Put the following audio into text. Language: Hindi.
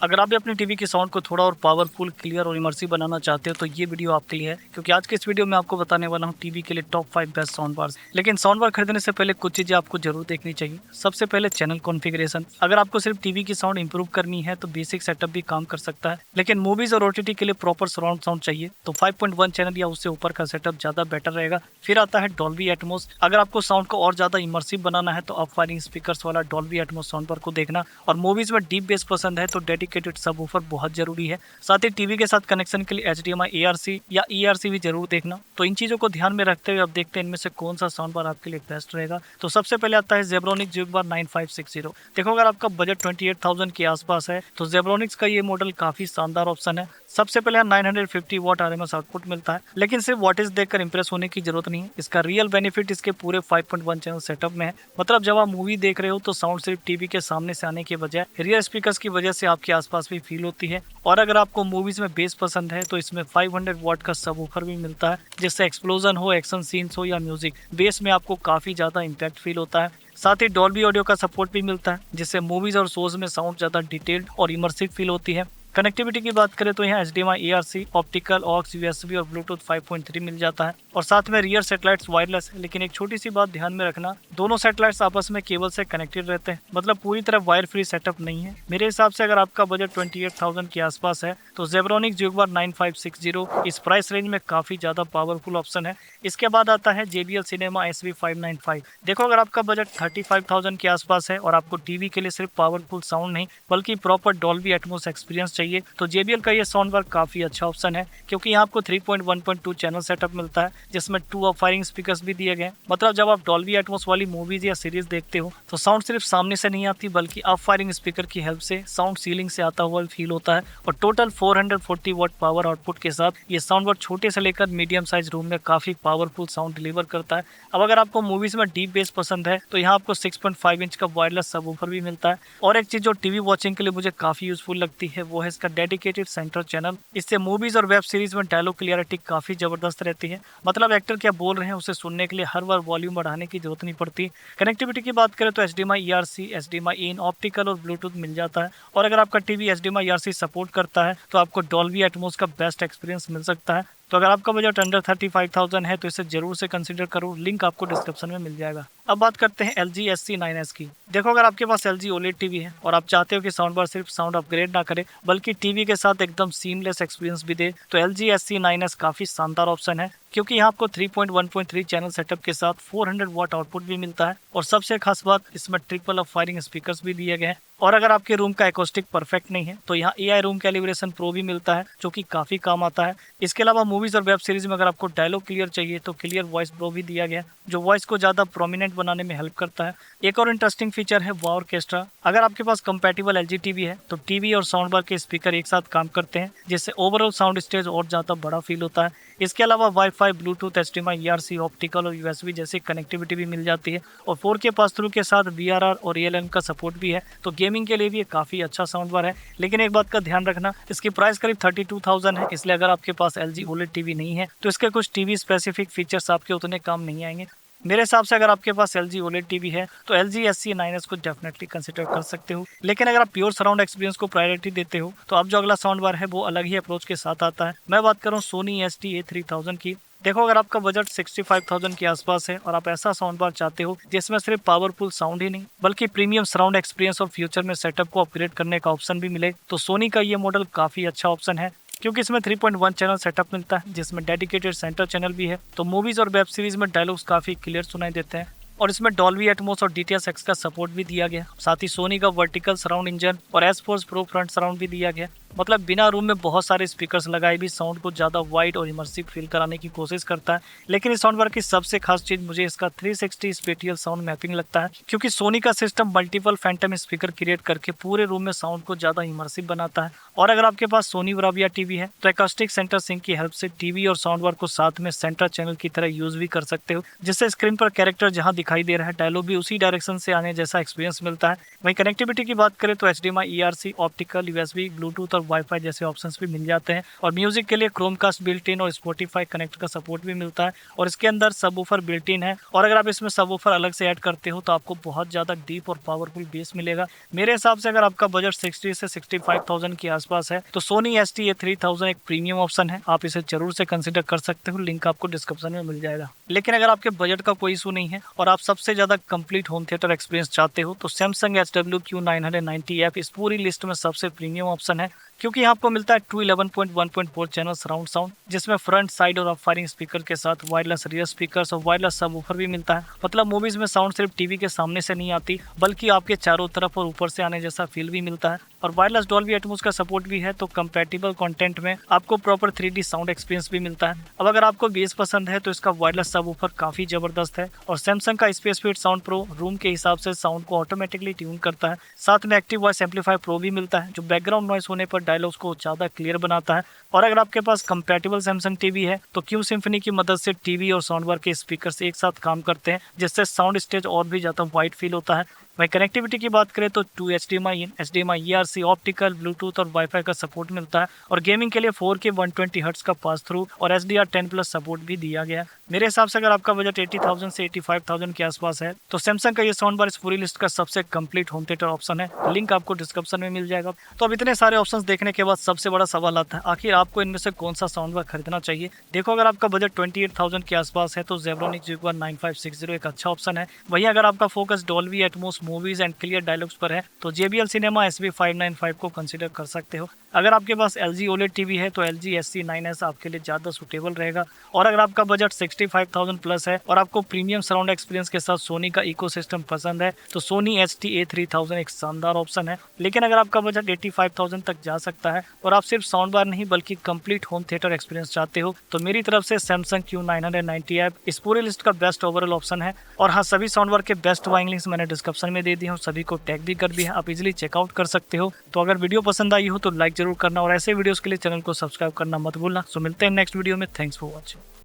अगर आप भी अपनी टीवी के साउंड को थोड़ा और पावरफुल, क्लियर और इमर्सिव बनाना चाहते हो तो ये वीडियो आपके लिए है, क्योंकि आज के इस वीडियो में आपको बताने वाला हूँ टीवी के लिए टॉप 5 बेस्ट साउंड बार्स। लेकिन साउंड बार खरीदने से पहले कुछ चीजें आपको जरूर देखनी चाहिए। सबसे पहले चैनल कॉन्फ़िगरेशन। अगर आपको सिर्फ टीवी की साउंड इंप्रूव करनी है तो बेसिक सेटअप भी काम कर सकता है, लेकिन मूवीज और ओटीटी के लिए प्रॉपर सराउंड साउंड चाहिए तो 5.1 चैनल या उससे ऊपर का सेटअप ज्यादा बेटर रहेगा। फिर आता है डॉल्बी एटमॉस। अगर आपको साउंड को और ज्यादा इमर्सिव बनाना है तो अप फायरिंग स्पीकर्स वाला डॉल्बी एटमॉस साउंड बार को देखना। और मूवीज में डीप बेस पसंद है तो डेडिकेटेड सबवूफर बहुत जरूरी है। साथ ही टीवी के साथ कनेक्शन के लिए HDMI ARC या ERC भी जरूर देखना। तो इन चीजों को ध्यान में रखते हुए अब देखते हैं इनमें से कौन सा साउंड बार आपके लिए बेस्ट रहेगा। तो सबसे पहले आता है जेब्रोनिक्स जुगबार 9560। देखो, अगर आपका बजट 28,000 के आसपास है तो जेब्रोनिक्स का ये मॉडल काफी शानदार ऑप्शन है। सबसे पहले 950 वॉट RMS आउटपुट मिलता है, लेकिन सिर्फ वॉटेज देखकर इंप्रेस होने की जरूरत नहीं है। इसका रियल बेनिफिट इसके पूरे 5.1 चैनल सेटअप में है। मतलब जब आप मूवी देख रहे हो तो साउंड सिर्फ टीवी के सामने से आने के बजाय रियर स्पीकर्स की वजह से आपके आसपास भी फील होती है। और अगर आपको मूवीज में बेस पसंद है तो इसमें 500 वॉट का सबवूफर भी मिलता है, जिससे एक्सप्लोजन हो, एक्शन सीन्स हो या म्यूजिक, बेस में आपको काफी ज्यादा इम्पैक्ट फील होता है। साथ ही डॉल्बी ऑडियो का सपोर्ट भी मिलता है, जिससे मूवीज और शोज में साउंड ज्यादा डिटेल्ड और इमर्सिव फील होती है। कनेक्टिविटी की बात करें तो यहाँ HDMI ARC, optical, aux, USB और ब्लूटूथ 5.3 मिल जाता है। और साथ में रियर सैटेलाइट्स वायरलेस है, लेकिन एक छोटी सी बात ध्यान में रखना, दोनों सैटेलाइट्स आपस में केबल से कनेक्टेड रहते हैं, मतलब पूरी तरह वायर फ्री सेटअप नहीं है। मेरे हिसाब से अगर आपका बजट 28,000 के आसपास है तो जेब्रोनिक्स जुगबार 9560 इस प्राइस रेंज में काफी ज्यादा पावरफुल ऑप्शन है। इसके बाद आता है JBL Cinema SV595। देखो, अगर आपका बजट 35,000 के आसपास है और आपको टीवी के लिए सिर्फ पावरफुल साउंड नहीं बल्कि प्रॉपर डॉल्बी एटमॉस एक्सपीरियंस चाहिए तो JBL का ये साउंड बार काफी अच्छा ऑप्शन है, क्योंकि यहाँ आपको 3.1.2 चैनल सेटअप मिलता है, जिसमें 2 अप फायरिंग स्पीकर्स भी दिए गए। मतलब जब आप डॉल्बी एटमॉस वाली मूवीज या सीरीज देखते हो तो साउंड सिर्फ सामने से नहीं आती बल्कि अप फायरिंग स्पीकर की हेल्प से साउंड सीलिंग से आता हुआ फील होता है। और टोटल 440 वॉट पावर आउटपुट के साथ ये साउंड बार छोटे से लेकर मीडियम साइज रूम में काफी पावरफुल साउंड डिलीवर करता है। अब अगर आपको मूवीज में डीप बेस पसंद है तो यहाँ आपको 6.5 इंच का वायरलेस सबवूफर भी मिलता है। और एक चीज जो टीवी वॉचिंग के लिए मुझे काफी यूजफुल लगती है वो है इसका डेडिकेटेड सेंटर चैनल। इससे मूवीज और वेब सीरीज में डायलॉग क्लियरिटी काफी जबरदस्त रहती है। मतलब एक्टर क्या बोल रहे हैं उसे सुनने के लिए हर बार वॉल्यूम बढ़ाने की जरूरत नहीं पड़ती। कनेक्टिविटी की बात करें तो HDMI ERC, HDMI in, optical और ब्लूटूथ मिल जाता है। और अगर आपका टीवी HDMI ERC सपोर्ट करता है तो आपको डॉल्बी एटमॉस का बेस्ट एक्सपीरियंस मिल सकता है। तो अगर आपका बजट अंडर 35,000 है तो इसे जरूर से कंसीडर करो, लिंक आपको डिस्क्रिप्शन में मिल जाएगा। अब बात करते हैं LG SC9S की। देखो, अगर आपके पास LG OLED टीवी है और आप चाहते हो कि साउंड बार सिर्फ साउंड अपग्रेड ना करे बल्कि टीवी के साथ एकदम सीमलेस एक्सपीरियंस भी दे तो LG SC9S काफी शानदार ऑप्शन है, क्योंकि यहाँ आपको 3.1.3 चैनल सेटअप के साथ 400 वॉट आउटपुट भी मिलता है। और सबसे खास बात, इसमें ट्रिपल अप फायरिंग स्पीकर्स भी दिए गए हैं। और अगर आपके रूम का एकॉस्टिक परफेक्ट नहीं है तो यहाँ AI रूम कैलिब्रेशन प्रो भी मिलता है, जो कि काफी काम आता है। इसके अलावा मूवीज और वेब सीरीज में अगर आपको डायलॉग क्लियर चाहिए तो क्लियर वॉइस प्रो भी दिया गया, जो वॉइस को ज्यादा प्रोमिनेंट बनाने में हेल्प करता है। एक और इंटरेस्टिंग फीचर है वाव ऑर्केस्ट्रा। अगर आपके पास कंपैटिबल LG टीवी है तो टीवी और साउंड बार के स्पीकर एक साथ काम करते हैं, जिससे ओवरऑल साउंड स्टेज और ज्यादा बड़ा फील होता है। इसके अलावा wifi, Bluetooth, HDMI ERC, optical और USB जैसी कनेक्टिविटी भी मिल जाती है। और 4K पास थ्रू के साथ VRR और ALN का सपोर्ट भी है, तो गेमिंग के लिए भी ये काफी अच्छा साउंड बार है। लेकिन एक बात का ध्यान रखना, इसकी प्राइस करीब 32,000 है, इसलिए अगर आपके पास LG OLED टीवी नहीं है तो इसके कुछ टीवी स्पेसिफिक फीचर्स आपके उतने काम नहीं आएंगे। मेरे हिसाब से अगर आपके पास LG OLED टीवी है तो LG SC9S को डेफिनेटली कंसिडर कर सकते हो। लेकिन अगर आप प्योर सराउंड एक्सपीरियंस को प्रायोरिटी देते हो तो अब जो अगला साउंड बार है वो अलग ही अप्रोच के साथ आता है। मैं बात कर रहा हूँ Sony ST-A3000 की। देखो, अगर आपका बजट 65,000 के आसपास है और आप ऐसा साउंड बार चाहते हो जिसमें सिर्फ पावरफुल साउंड ही नहीं बल्कि प्रीमियम सराउंड एक्सपीरियंस और फ्यूचर में सेटअप को अपग्रेड करने का ऑप्शन भी मिले तो सोनी का ये मॉडल काफी अच्छा ऑप्शन है, क्योंकि इसमें 3.1 चैनल सेटअप मिलता है, जिसमें डेडिकेटेड सेंटर चैनल भी है। तो मूवीज और वेब सीरीज में डायलॉग्स काफी क्लियर सुनाई देते हैं। और इसमें डॉल्बी एटमॉस और DTS:X का सपोर्ट भी दिया गया। साथ ही सोनी का वर्टिकल सराउंड इंजन और S-Force Pro फ्रंट सराउंड भी दिया गया। मतलब बिना रूम में बहुत सारे स्पीकर्स लगाए भी साउंड को ज्यादा वाइड और इमर्सिव फील कराने की कोशिश करता है। लेकिन इस साउंड बार की सबसे खास चीज मुझे इसका 360 स्पेटियल साउंड मैपिंग लगता है, क्योंकि सोनी का system multiple Phantom speaker create करके पूरे रूम में साउंड को ज्यादा इमर्सिव बनाता है। और अगर आपके पास सोनी ब्राविया टीवी है तो एकॉस्टिक सेंटर सिंक की हेल्प से टीवी और साउंड बार को साथ में सेंटर चैनल की तरह यूज भी कर सकते हो, जिससे स्क्रीन पर कैरेक्टर जहां दिखाई दे रहा है डायलॉग भी उसी डायरेक्शन से आने जैसा एक्सपीरियंस मिलता है। वहीं कनेक्टिविटी की बात करें तो HDMI ERC, optical, USB, Bluetooth और वाईफाई जैसे ऑप्शंस भी मिल जाते हैं। और म्यूजिक के लिए क्रोमकास्ट बिल्ट इन और स्पॉटिफाई कनेक्ट का सपोर्ट भी मिलता है। और इसके अंदर सबवूफर बिल्ट इन है, और अगर आप इसमें सबवूफर अलग से ऐड करते हो तो आपको बहुत ज़्यादा डीप और पावरफुल बेस मिलेगा। मेरे हिसाब से अगर आपका बजट 60 से 65,000 के आसपास है तो सोनी ST-A3000 एक प्रीमियम ऑप्शन है, आप इसे जरूर से कंसिडर कर सकते हो। लिंक आपको डिस्क्रिप्शन में मिल जाएगा। लेकिन अगर आपके बजट का कोई इशू नहीं है और आप सबसे ज्यादा कंप्लीट होम थिएटर एक्सपीरियंस चाहते हो तो सैमसंग SWQ-990F इस पूरी लिस्ट में सबसे प्रीमियम ऑप्शन है, क्योंकि यहाँ आपको मिलता है 211.1.4 चैनल सराउंड साउंड, जिसमें फ्रंट साइड और अप फायरिंग स्पीकर के साथ वायरलेस रियर स्पीकर्स और वायरलेस सबवूफर भी मिलता है। मतलब मूवीज में साउंड सिर्फ टीवी के सामने से नहीं आती बल्कि आपके चारों तरफ और ऊपर से आने जैसा फील भी मिलता है। और वायरलेस डॉल्बी एटमॉस का सपोर्ट भी है, तो कंपैटिबल कंटेंट में आपको प्रॉपर 3D साउंड एक्सपीरियंस भी मिलता है। अब अगर आपको बेस पसंद है तो इसका वायरलेस सबवूफर काफी जबरदस्त है। और सैमसंग का स्पेसफिट साउंड प्रो रूम के हिसाब से साउंड को ऑटोमेटिकली ट्यून करता है। साथ में एक्टिव वॉइस एम्पलीफायर प्रो भी मिलता है, जो बैकग्राउंड नॉइस होने पर डायलॉग्स को ज्यादा क्लियर बनाता है। और अगर आपके पास कंपैटिबल सैमसंग टीवी है तो क्यू सिम्फनी की मदद से टीवी और साउंड बार के स्पीकर एक साथ काम करते हैं, जिससे साउंड स्टेज और भी ज्यादा वाइड फील होता है। वहीं कनेक्टिविटी की बात करें तो 2 HDMI इन, HDMI ERC, ऑप्टिकल, ब्लूटूथ और वाईफाई का सपोर्ट मिलता है। और गेमिंग के लिए 4K 120 हर्ट्ज का पास थ्रू और HDR10+ सपोर्ट भी दिया गया है। मेरे हिसाब से अगर आपका बजट 80,000 से 85,000 के आसपास है तो सैमसंग का ये साउंड बार इस पूरी लिस्ट का सबसे कंप्लीट होम थिएटर ऑप्शन है। लिंक आपको डिस्क्रिप्शन में मिल जाएगा। तो अब इतने सारे ऑप्शंस देखने के बाद सबसे बड़ा सवाल आता है, आखिर आपको इनमें से कौन सा साउंड बार खरीदना चाहिए। देखो, अगर आपका बजट 28,000 के आसपास है तो Zebronics Jaguar 9560 एक अच्छा ऑप्शन है। वहीं अगर आपका focus Dolby Atmos, movies and clear dialogues पर है तो JBL Cinema SB595 को कंसीडर कर सकते हो। अगर आपके पास LG OLED टीवी है तो LG SC9S आपके लिए ज़्यादा सुटेबल रहेगा। और अगर आपका बजट 65,000 प्लस है और आपको प्रीमियम सराउंड एक्सपीरियंस के साथ सोनी का इकोसिस्टम पसंद है तो सोनी ST-A3000 एक शानदार ऑप्शन है। लेकिन अगर आपका बजट 85,000 तक जा सकता है और आप सिर्फ साउंड बार नहीं बल्कि कंप्लीट होम थिएटर एक्सपीरियंस चाहते हो तो मेरी तरफ से सैमसंग Q990F इस पूरी लिस्ट का बेस्ट ओवरऑल ऑप्शन है। और हाँ, सभी साउंड बार के बेस्ट बाइंग लिंक्स मैंने डिस्क्रिप्शन में दे दिए हूँ, सभी को टैग भी कर दिया है, आप इजीली चेकआउट कर सकते हो। तो अगर वीडियो पसंद आई हो तो लाइक जरूर करना और ऐसे वीडियोस के लिए चैनल को सब्सक्राइब करना मत भूलना। सो मिलते हैं नेक्स्ट वीडियो में। Thanks for watching.